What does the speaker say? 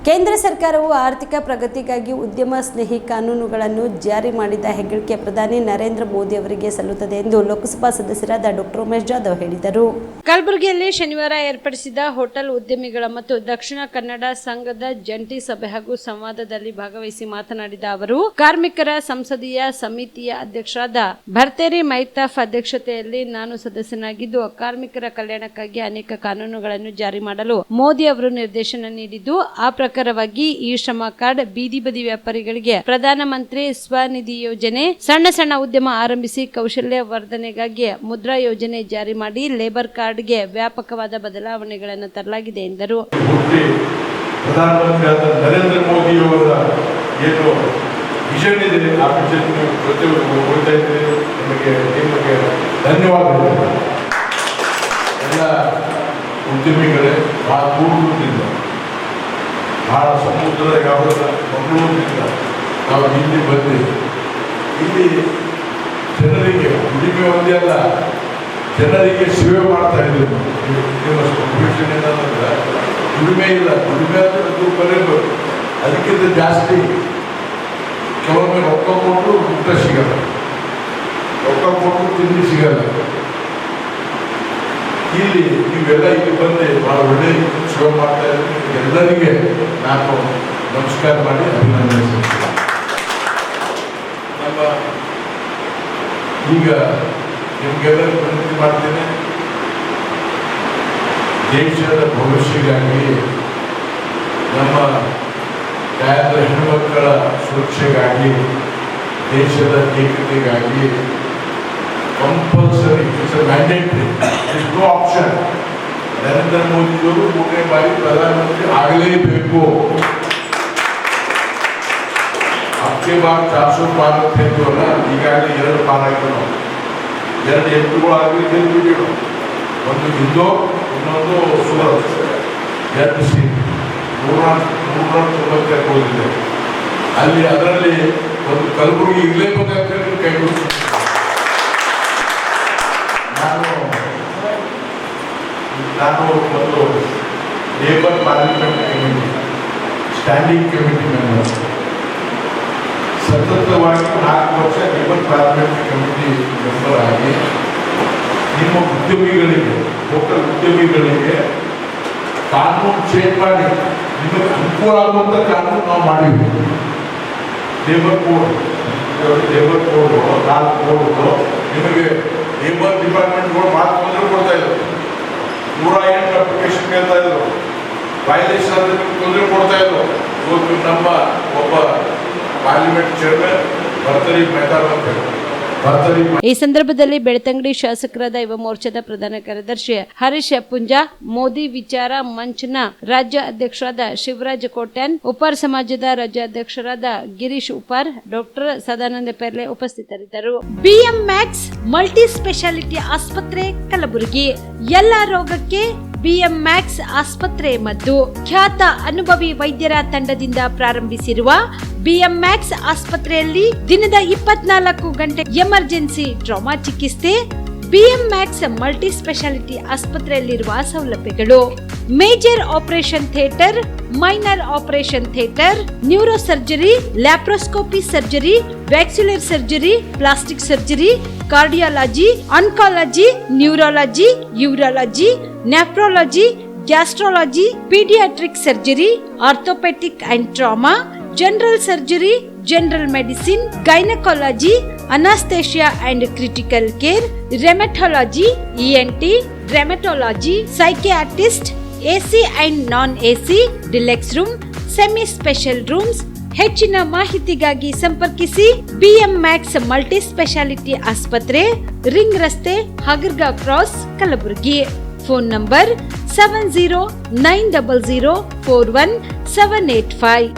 ಕೇಂದ್ರ ಸರ್ಕಾರವು ಆರ್ಥಿಕ ಪ್ರಗತಿಗಾಗಿ ಉದ್ಯಮ ಸ್ನೇಹಿ ಕಾನೂನುಗಳನ್ನು ಜಾರಿ ಮಾಡಿದ ಹೆಗ್ಗಳಿಕೆ ಪ್ರಧಾನಿ ನರೇಂದ್ರ ಮೋದಿ ಅವರಿಗೆ ಸಲ್ಲುತ್ತದೆ ಎಂದು ಲೋಕಸಭಾ ಸದಸ್ಯರಾದ ಡಾಕ್ಟರ್ ಉಮೇಶ್ ಜಾಧವ್ ಹೇಳಿದರು. ಕಲಬುರಗಿಯಲ್ಲಿ ಶನಿವಾರ ಏರ್ಪಡಿಸಿದ ಹೋಟೆಲ್ ಉದ್ಯಮಿಗಳ ಮತ್ತು ದಕ್ಷಿಣ ಕನ್ನಡ ಸಂಘದ ಜಂಟಿ ಸಭೆ ಹಾಗೂ ಸಂವಾದದಲ್ಲಿ ಭಾಗವಹಿಸಿ ಮಾತನಾಡಿದ ಅವರು, ಕಾರ್ಮಿಕರ ಸಂಸದೀಯ ಸಮಿತಿಯ ಅಧ್ಯಕ್ಷರಾದ ಭರ್ತೇರಿ ಮೈತಾಫ್ ಅಧ್ಯಕ್ಷತೆಯಲ್ಲಿ ನಾನು ಸದಸ್ಯನಾಗಿದ್ದು, ಕಾರ್ಮಿಕರ ಕಲ್ಯಾಣಕ್ಕಾಗಿ ಅನೇಕ ಕಾನೂನುಗಳನ್ನು ಜಾರಿ ಮಾಡಲು ಮೋದಿ ಅವರು ನಿರ್ದೇಶನ ನೀಡಿದ್ದು, ಆ ಪ್ರಕಾರವಾಗಿ ಈ ಶ್ರಮ ಕಾರ್ಡ್, ಬೀದಿ ಬದಿ ವ್ಯಾಪಾರಿಗಳಿಗೆ ಪ್ರಧಾನಮಂತ್ರಿ ಸ್ವನಿಧಿ ಯೋಜನೆ, ಸಣ್ಣ ಉದ್ಯಮ ಆರಂಭಿಸಿ ಕೌಶಲ್ಯ ವರ್ಧನೆಗಾಗಿ ಮುದ್ರಾ ಯೋಜನೆ ಜಾರಿ ಮಾಡಿ ಲೇಬರ್ ಕಾರ್ಡ್ಗೆ ವ್ಯಾಪಕವಾದ ಬದಲಾವಣೆಗಳನ್ನು ತರಲಾಗಿದೆ ಎಂದರು. ಪ್ರಧಾನಮಂತ್ರಿ ನರೇಂದ್ರ ಮೋದಿ ಅವರ ಏನು ವಿಷನ್ ಇದೆ, ಆ ವಿಷನ್ ಪ್ರತಿಯೊಬ್ಬರು ನಿಮಗೆ ಧನ್ಯವಾದಗಳು. ಎಲ್ಲ ಉದ್ಯಮಿಗಳೇ ಬಹಳ ದೂರದಿಂದ, ಬಹಳ ಸಮುದ್ರದ ಯಾವುದರ ಮಂಗಳೂರಿನಿಂದ ನಾವು ಇಲ್ಲಿ ಬಂದು ಇಲ್ಲಿ ಜನರಿಗೆ ಉದ್ದಿಮೆ ಒಂದೇ ಅಲ್ಲ, ಜನರಿಗೆ ಸೇವೆ ಮಾಡ್ತಾ ಇದ್ದೀವಿ. ಕಾಂಪಿಟೇಷನ್ ಏನಂದ್ರೆ ದುಡಿಮೆ ಇಲ್ಲ, ದುಡಿಮೆ ಅಂದ್ರೆ ಬರಬೇಕು, ಅದಕ್ಕಿಂತ ಜಾಸ್ತಿ ಕೆಲವೊಮ್ಮೆ ರೊಕ್ಕ ಕೊಟ್ಟು ಊಟ ಸಿಗಲ್ಲ, ರೊಕ್ಕ ಕೊಟ್ಟು ತಿಂಡಿ ಸಿಗಲ್ಲ. ಇಲ್ಲಿ ನೀವೆಲ್ಲ ಇಲ್ಲಿ ಬಂದು ಭಾಳ ಒಳ್ಳೆ ಸೇವೆ ಮಾಡ್ತಾ ಇದ್ದೀವಿ. ಎಲ್ಲರಿಗೆ ನಾನು ನಮಸ್ಕಾರ ಮಾಡಿ ಅಭಿನಂದಿಸ್ತೀನಿ. ನಮ್ಮ ಈಗ ನಿಮಗೆಲ್ಲರಿಗೂ ವಿನಂತಿ ಮಾಡ್ತೇನೆ, ದೇಶದ ಭವಿಷ್ಯಕ್ಕಾಗಿ, ನಮ್ಮ ಗಾಯದ ಹೆಣ್ಣುಮಕ್ಕಳ ಸುರಕ್ಷೆಗಾಗಿ, ದೇಶದ ಏಕತೆಗಾಗಿ compulsory, it's a mandatory, it's no option. Narendra ಮೋದಿಯವರು 3ನೇ ಬಾರಿ ಪ್ರಧಾನಮಂತ್ರಿ ಆಗಲೇಬೇಕು. ಅಕ್ಕೆ ಬಾರ್ 400 ಪಾರ್ ತೆಗೆದವಲ್ಲ, ಈಗಾಗಲೇ 2 ಪಾರ್ ಆಗಿರೋ, 2 ಎತ್ತುಗಳು ಆಗಲಿ ಗೆದ್ದು, ಒಂದು ಹಿಂದೋ ಇನ್ನೊಂದು ಸುರತ್, 2 ಸೀಟ್ 392 ಹೋಗಿದೆ. ಅಲ್ಲಿ ಅದರಲ್ಲಿ ಒಂದು ಕಲಬುರಗಿ ಇರಲೇಬೇಕಂತ ಹೇಳಿ ಕೈಗೊಳ್ಳಿ. ನಾನು ಒಂದು labour parliament committee, standing committee member, ಸತತವಾಗಿ 4 ವರ್ಷ ಲೇಬರ್ ಪಾರ್ಲಿಮೆಂಟ್ ಕಮಿಟಿ ಮೆಂಬರ್ ಆಗಿ ನಿಮ್ಮ ಉದ್ಯಮಿಗಳಿಗೆ, ಹೋಟೆಲ್ ಉದ್ಯಮಿಗಳಿಗೆ ಕಾನೂನು ಚೇಂಜ್ ಮಾಡಿ ನಿಮಗೆ ಅನುಕೂಲ ಆಗುವಂಥ ಕಾನೂನು ನಾವು ಮಾಡಿದ್ವಿ. ಲೇಬರ್ ಕೋಡ್ 4 ಕೋಡ್ಗಳು ನಿಮಗೆ ಲೇಬರ್ ಡಿಪಾರ್ಟ್ಮೆಂಟ್ಗಳು ಮಾತು ತೊಂದರೆ ಕೊಡ್ತಾ ಇದ್ರು. 108 ಅಪ್ಲಿಕೇಶನ್ ಕೇಳ್ತಾ ಇದ್ರು, ವೈಲೇಷನ್ ತೊಂದರೆ ಕೊಡ್ತಾ ಇದ್ರು. ಇವತ್ತು ನಮ್ಮ ಒಬ್ಬ ಪಾರ್ಲಿಮೆಂಟ್ ಚೇರ್ಮನ್ ಭರ್ತೇರಿ ಮೈತಾಫ್ ಅಂತ ಹೇಳ್ತಾರೆ. ಈ ಸಂದರ್ಭದಲ್ಲಿ ಬೆಳ್ತಂಗಡಿ ಶಾಸಕರಾದ ಯುವ ಮೋರ್ಚಾದ ಪ್ರಧಾನ ಕಾರ್ಯದರ್ಶಿ ಹರೀಶ್ ಪುಂಜಾ, ಮೋದಿ ವಿಚಾರ ಮಂಚ್ನ ರಾಜ್ಯ ಅಧ್ಯಕ್ಷರಾದ ಶಿವರಾಜ್ ಕೋಟ್ಯಾನ್, ಉಪಾರ್ ಸಮಾಜದ ರಾಜ್ಯಾಧ್ಯಕ್ಷರಾದ ಗಿರೀಶ್ ಉಪಾರ್, ಡಾಕ್ಟರ್ ಸದಾನಂದ ಪೆರ್ಲೆ ಉಪಸ್ಥಿತರಿದ್ದರು. ಬಿಎಂ ಮ್ಯಾಕ್ಸ್ ಮಲ್ಟಿ ಸ್ಪೆಷಾಲಿಟಿ ಆಸ್ಪತ್ರೆ ಕಲಬುರಗಿ, ಎಲ್ಲ ರೋಗಕ್ಕೆ ಬಿಎಂ ಮ್ಯಾಕ್ಸ್ ಆಸ್ಪತ್ರೆ ಮದ್ದು. ಖ್ಯಾತ ಅನುಭವಿ ವೈದ್ಯರ ತಂಡದಿಂದ ಪ್ರಾರಂಭಿಸಿರುವ ಬಿಎಂ ಮ್ಯಾಕ್ಸ್ ಆಸ್ಪತ್ರೆಯಲ್ಲಿ ದಿನದ 24 ಗಂಟೆ ಎಮರ್ಜೆನ್ಸಿ ಟ್ರಾಮಾ ಚಿಕಿತ್ಸೆ. ಬಿಎಂ ಮ್ಯಾಕ್ಸ್ ಮಲ್ಟಿ ಸ್ಪೆಷಾಲಿಟಿ ಆಸ್ಪತ್ರೆಯಲ್ಲಿರುವ ಸೌಲಭ್ಯಗಳು: major operation theatre, minor operation theatre, neuro surgery, laparoscopy surgery, ವ್ಯಾಕ್ಸ್ಯುಲರ್ surgery, plastic surgery, cardiology, oncology, neurology, urology, nephrology, gastrology, paediatric surgery, orthopaedic and trauma, general surgery, general medicine, gynaecology, anaesthesia and critical care, rheumatology, ENT, rheumatology, psychiatrist, AC and non AC, deluxe room, semi special rooms. ಹೆಚ್ಚಿನ ಮಾಹಿತಿಗಾಗಿ ಸಂಪರ್ಕಿಸಿ BM max multi speciality ಆಸ್ಪತ್ರೆ, ring ರಸ್ತೆ, ಹಗರ್ಗಾ cross, Kalaburagi. Phone number 7090041785.